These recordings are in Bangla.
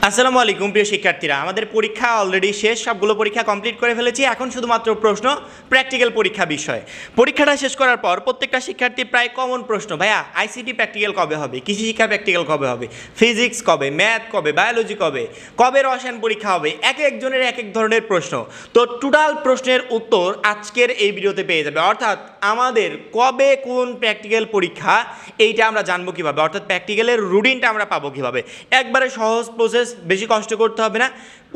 আসসালামু আলাইকুম প্রিয় শিক্ষার্থীরা, আমাদের পরীক্ষা অলরেডি শেষ। সবগুলো পরীক্ষা কমপ্লিট করে ফেলেছি। এখন শুধুমাত্র প্রশ্ন প্র্যাকটিক্যাল পরীক্ষা বিষয়। পরীক্ষাটা শেষ করার পর প্রত্যেকটা শিক্ষার্থীর প্রায় কমন প্রশ্ন, ভাইয়া আইসিটি প্র্যাকটিক্যাল কবে হবে, কৃষি শিক্ষা প্র্যাকটিক্যাল কবে হবে, ফিজিক্স কবে, ম্যাথ কবে, বায়োলজি কবে, কবে রসায়ন পরীক্ষা হবে, এক একজনের এক এক ধরনের প্রশ্ন। তো টোটাল প্রশ্নের উত্তর আজকের এই ভিডিওতে পেয়ে যাবে। অর্থাৎ আমাদের কবে কোন প্র্যাকটিক্যাল পরীক্ষা এইটা আমরা জানবো কীভাবে, অর্থাৎ প্র্যাকটিক্যালের রুটিনটা আমরা পাবো কীভাবে। একবারে সহজ প্রসেস, বেশি কষ্ট করতে হবে না,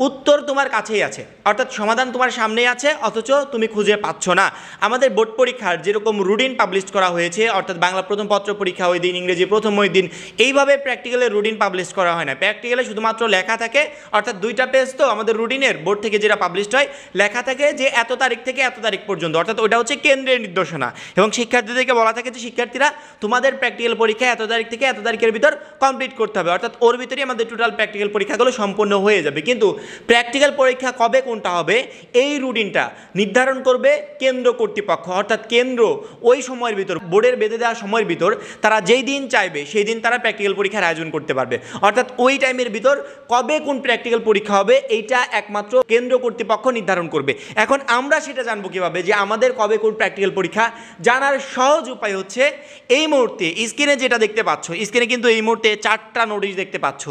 উত্তর তোমার কাছেই আছে, অর্থাৎ সমাধান তোমার সামনেই আছে, অথচ তুমি খুঁজে পাচ্ছ না। আমাদের বোর্ড পরীক্ষার যেরকম রুটিন পাবলিশ করা হয়েছে, অর্থাৎ বাংলা প্রথম পত্র পরীক্ষা ওই দিন, ইংরেজি প্রথম ওই দিন, এইভাবে প্র্যাকটিক্যালের রুটিন পাবলিশ করা হয় না। প্র্যাকটিক্যালে শুধুমাত্র লেখা থাকে, অর্থাৎ 2টা পেজ তো আমাদের রুটিনের বোর্ড থেকে যেটা পাবলিশড হয়, লেখা থাকে যে এত তারিখ থেকে এত তারিখ পর্যন্ত, অর্থাৎ ওইটা হচ্ছে কেন্দ্রের নির্দেশনা। এবং শিক্ষার্থীদেরকে বলা থাকে যে শিক্ষার্থীরা তোমাদের প্র্যাকটিক্যাল পরীক্ষা এত তারিখ থেকে এত তারিখের ভিতর কমপ্লিট করতে হবে, অর্থাৎ ওর ভিতরেই আমাদের টোটাল প্র্যাকটিক্যাল পরীক্ষাগুলো সম্পূর্ণ হয়ে যাবে। কিন্তু প্র্যাকটিক্যাল পরীক্ষা কবে কোনটা হবে এই রুটিনটা নির্ধারণ করবে কেন্দ্র কর্তৃপক্ষ, অর্থাৎ কেন্দ্র ওই সময়ের ভিতর, বোর্ডের বেঁধে দেওয়া সময়ের ভিতর তারা যেই দিন চাইবে সেই দিন তারা প্র্যাকটিক্যাল পরীক্ষার আয়োজন করতে পারবে। অর্থাৎ ওই টাইমের ভিতর কবে কোন প্র্যাকটিক্যাল পরীক্ষা হবে এইটা একমাত্র কেন্দ্র কর্তৃপক্ষ নির্ধারণ করবে। এখন আমরা সেটা জানবো কীভাবে যে আমাদের কবে কোন প্র্যাকটিক্যাল পরীক্ষা? জানার সহজ উপায় হচ্ছে এই মুহূর্তে স্ক্রিনে যেটা দেখতে পাচ্ছ, স্ক্রিনে কিন্তু এই মুহূর্তে 4টা নোটিশ দেখতে পাচ্ছ।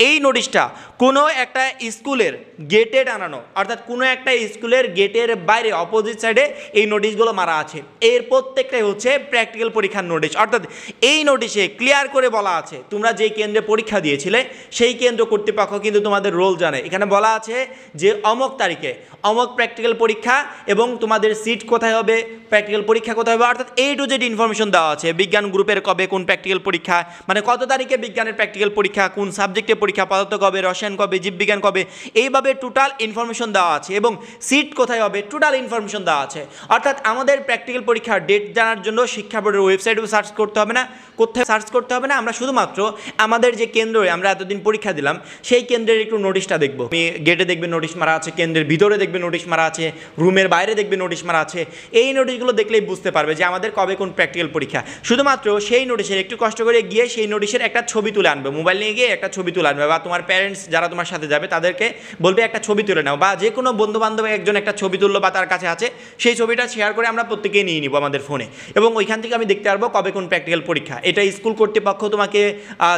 এই নোটিশটা কোনো একটা স্কুলের গেটে টানানো, অর্থাৎ কোনো একটা স্কুলের গেটের বাইরে অপোজিট সাইডে এই নোটিশগুলো মারা আছে। এর প্রত্যেকটাই হচ্ছে প্র্যাকটিক্যাল পরীক্ষার নোটিশ। অর্থাৎ এই নোটিশে ক্লিয়ার করে বলা আছে তোমরা যেই কেন্দ্রে পরীক্ষা দিয়েছিলে সেই কেন্দ্র কর্তৃপক্ষ কিন্তু তোমাদের রোল জানে। এখানে বলা আছে যে অমক তারিখে অমক প্র্যাকটিক্যাল পরীক্ষা এবং তোমাদের সিট কোথায় হবে, প্র্যাকটিক্যাল পরীক্ষা কোথায় হবে, অর্থাৎ A to Z ইনফরমেশন দেওয়া আছে। বিজ্ঞান গ্রুপের কবে কোন প্র্যাকটিক্যাল পরীক্ষা, মানে কত তারিখে বিজ্ঞানের প্র্যাকটিক্যাল পরীক্ষা, কোন সাবজেক্টে পরীক্ষা, পদার্থ কবে, রসায়ন কবে, জীববিজ্ঞান কবে, এইভাবে টোটাল ইনফরমেশন দেওয়া আছে। এবং সিট কোথায় হবে টোটাল ইনফরমেশন দেওয়া আছে। অর্থাৎ আমাদের প্র্যাকটিক্যাল পরীক্ষার ডেট জানার জন্য শিক্ষা বোর্ডের ওয়েবসাইটেও সার্চ করতে হবে না, কোথায় সার্চ করতে হবে না, আমরা শুধুমাত্র আমাদের যে কেন্দ্রে আমরা এতদিন পরীক্ষা দিলাম সেই কেন্দ্রের একটু নোটিশটা দেখবো। গেটে দেখবে নোটিশ মারা আছে, কেন্দ্রের ভিতরে দেখবে নোটিশ মারা আছে, রুমের বাইরে দেখবে নোটিশ মারা আছে। এই নোটিশগুলো দেখলেই বুঝতে পারবে যে আমাদের কবে কোন প্র্যাকটিক্যাল পরীক্ষা। শুধুমাত্র সেই নোটিশের একটু কষ্ট করে গিয়ে সেই নোটিশের একটা ছবি তুলে আনবে, মোবাইল নিয়ে গিয়ে একটা ছবি তুলে আনবে, বা তোমার প্যারেন্টস যারা তোমার সাথে যাবে তাদেরকে বলবে একটা ছবি তুলে নাও, বা যে কোনো বন্ধু বান্ধব একজন একটা ছবি তুললো বা তার কাছে আছে, সেই ছবিটা শেয়ার করে আমরা প্রত্যেকেই নিয়ে নিব আমাদের ফোনে, এবং ওইখান থেকে আমি দেখতে পারবো কবে কোন প্র্যাকটিক্যাল পরীক্ষা। এটা স্কুল কর্তৃপক্ষ তোমাকে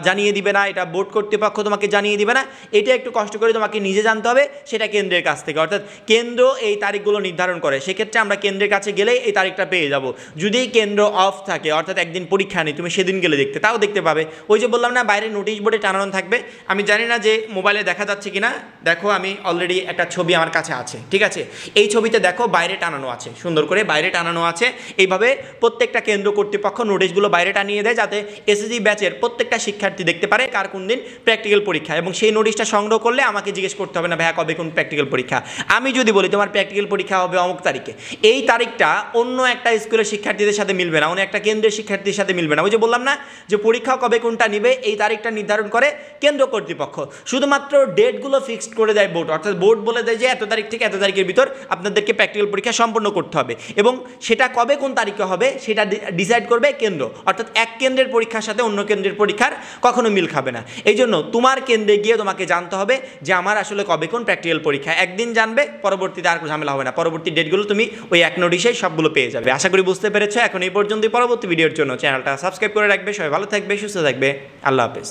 জানিয়ে দিবে না, এটা বোর্ড কর্তৃপক্ষ তোমাকে জানিয়ে দিবে না, এটা একটু কষ্ট করে তোমাকে নিজে জানতে হবে, সেটা কেন্দ্রের কাছ থেকে। অর্থাৎ কেন্দ্র এই তারিখগুলো নির্ধারণ করে, সেক্ষেত্রে আমরা কেন্দ্রের কাছে গেলেই এই তারিখটা পেয়ে যাব। যদি কেন্দ্র অফ থাকে, অর্থাৎ একদিন পরীক্ষা নেই, তুমি সেদিন গেলে দেখতে তাও দেখতে পাবে। ওই যে বললাম না বাইরে নোটিশ বোর্ডে টানানো থাকবে, আমি জানি না যে মোবাইলে দেখা যাচ্ছে কিনা, দেখো আমি অলরেডি একটা ছবি আমার কাছে আছে, ঠিক আছে, এই ছবিতে দেখো বাইরে টানানো আছে, সুন্দর করে বাইরে টানানো আছে। এইভাবে প্রত্যেকটা কেন্দ্র কর্তৃপক্ষ নোটিশগুলো বাইরে টানিয়ে দেয় যাতে এসএসসি ব্যাচের প্রত্যেকটা শিক্ষার্থী দেখতে পারে কার কোন দিন প্র্যাকটিক্যাল পরীক্ষা, এবং সেই নোটিশটা সংগ্রহ করলে আমাকে জিজ্ঞেস করতে হবে না ভাইয়া কবে কোন প্র্যাকটিক্যাল পরীক্ষা। আমি যদি বলি তোমার প্র্যাকটিক্যাল পরীক্ষা হবে অমুক তারিখে, এই তারিখটা অন্য একটা স্কুলের শিক্ষার্থীদের সাথে মিলবে না, অন্য একটা কেন্দ্রের শিক্ষার্থীর সাথে মিলবে না। ওই যে বললাম না যে পরীক্ষা কবে কোনটা নিবে এই তারিখটা নির্ধারণ করে কেন্দ্র কর্তৃপক্ষ, শুধুমাত্র ডেটগুলো ফিক্সড করে দেয় বোর্ড। অর্থাৎ বোর্ড বলে দেয় যে এত তারিখ থেকে এত তারিখের ভিতর আপনাদেরকে প্র্যাকটিক্যাল পরীক্ষা সম্পন্ন করতে হবে, এবং সেটা কবে কোন তারিখে হবে সেটা ডিসাইড করবে কেন্দ্র। অর্থাৎ এক কেন্দ্রের পরীক্ষার সাথে অন্য কেন্দ্রের পরীক্ষার কখনো মিল খাবে না। এই জন্য তোমার কেন্দ্রে গিয়ে তোমাকে জানতে হবে যে আমার আসলে কবে কোন প্র্যাকটিক্যাল পরীক্ষা। একদিন জানবে, পরবর্তীতে আর কোনো ঝামেলা হবে না, পরবর্তী ডেটগুলো তুমি ওই এক নোটিশেই সবগুলো পেয়ে যাবে। আশা করি বুঝতে পেরেছো। এখন এই পর্যন্তই, পরবর্তী ভিডিওর জন্য চ্যানেলটা সাবস্ক্রাইব করে রাখবে। সবাই ভালো থাকবে, সুস্থ থাকবে, আল্লাহ হাফেজ।